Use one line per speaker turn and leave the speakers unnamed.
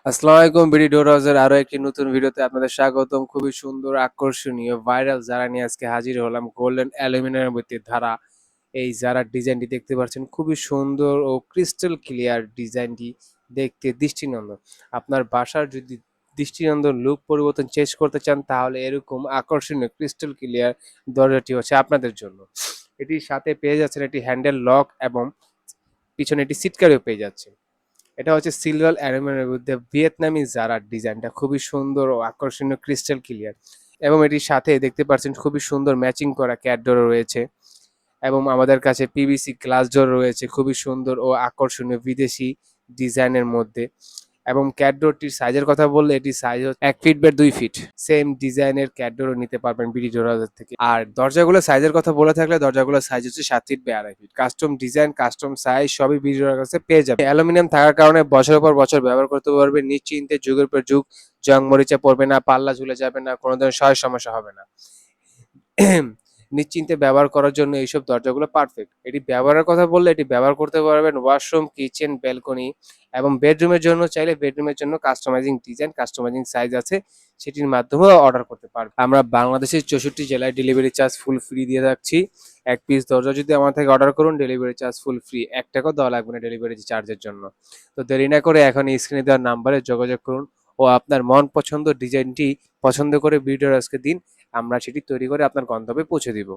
আসসালামু আলাইকুম বিডি ডোর হাউসের আরো একটি নতুন ভিডিওতে আপনাদের স্বাগতম। খুবই সুন্দর, আকর্ষণীয়, ভাইরাল যারা নিয়ে আজকে হাজির হলাম। গোল্ডেন অ্যালুমিনিয়ামের মধ্যে ধারা এই যারার ডিজাইনটি দেখতে পাচ্ছেন, খুবই সুন্দর ও ক্রিস্টাল ক্লিয়ার ডিজাইনটি দেখতে দৃষ্টিনন্দন। আপনার বাসার যদি দৃষ্টিনন্দন লুক পরিবর্তন চেঞ্জ করতে চান, তাহলে এরকম আকর্ষণীয় ক্রিস্টাল ক্লিয়ার দরজাটি হচ্ছে আপনাদের জন্য। এটির সাথে পেয়ে যাচ্ছেন একটি হ্যান্ডেল লক এবং পিছনে একটি সিট ক্যারিও পেয়ে যাচ্ছে। এটা হচ্ছে সিলভার অ্যালুমিনিয়ামের মধ্যে ভিয়েতনামি জারার ডিজাইনটা খুবই সুন্দর ও আকর্ষণীয় ক্রিস্টাল ক্লিয়ার, এবং এটির সাথে দেখতে পাচ্ছেন খুবই সুন্দর ম্যাচিং করা ক্যাট ডোর রয়েছে, এবং আমাদের কাছে পিভিসি গ্লাস ডোর রয়েছে খুবই সুন্দর ও আকর্ষণীয় বিদেশি ডিজাইনের মধ্যে। এবং ক্যাটডোরটির সাইজের কথা বললে, এটি সাইজ হচ্ছে 1 ফিট বাই 2 ফিট। সেম ডিজাইনের ক্যাটডোরও নিতে পারবেন বিডি ডোরাজের থেকে। আর দরজাগুলো সাইজের কথা বলে থাকলে, দরজাগুলোর সাইজ হচ্ছে 7 feet by 2.5 feet. Custom design, custom size সবই বিডি ডোরার কাছে পেয়ে যাবে। অ্যালুমিনিয়াম থাকার কারণে বছরের পর বছর ব্যবহার করতে পারবে নিশ্চিন্তে, যুগের পর যুগ। জং মরিচা পড়বে না, পাল্লা ঝুলে যাবে না, কোনো ধরনের সমস্যা হবে না। নিশ্চিন্তে ব্যবহার করার জন্য এইসব দরজাগুলো পারফেক্ট। এটি ব্যবহারের কথা বললে, এটি ব্যবহার করতে পারবেন ওয়াশরুম, কিচেন, ব্যালকনি এবং বেডরুমের জন্য। চাইলে বেডরুমের জন্য কাস্টমাইজিং ডিজাইন, কাস্টমাইজিং সাইজ আছে, সেটির মাধ্যমেও অর্ডার করতে পারবেন। আমরা বাংলাদেশের 64 জেলায় ডেলিভারি চার্জ ফুল ফ্রি দিয়ে রাখছি। এক পিস দরজা যদি আমার থেকে অর্ডার করুন, ডেলিভারি চার্জ ফুল ফ্রি, 1 টাকাও দেওয়া লাগবে না ডেলিভারি চার্জের জন্য। তো দেরি না করে এখন স্ক্রিনে দেওয়ার নাম্বারে যোগাযোগ করুন ও আপনার মন পছন্দ ডিজাইনটি পছন্দ করে ভিডিও আজকে দিন। আমরা সেটি তৈরি করে আপনার গন্তব্যে পৌঁছে দিব।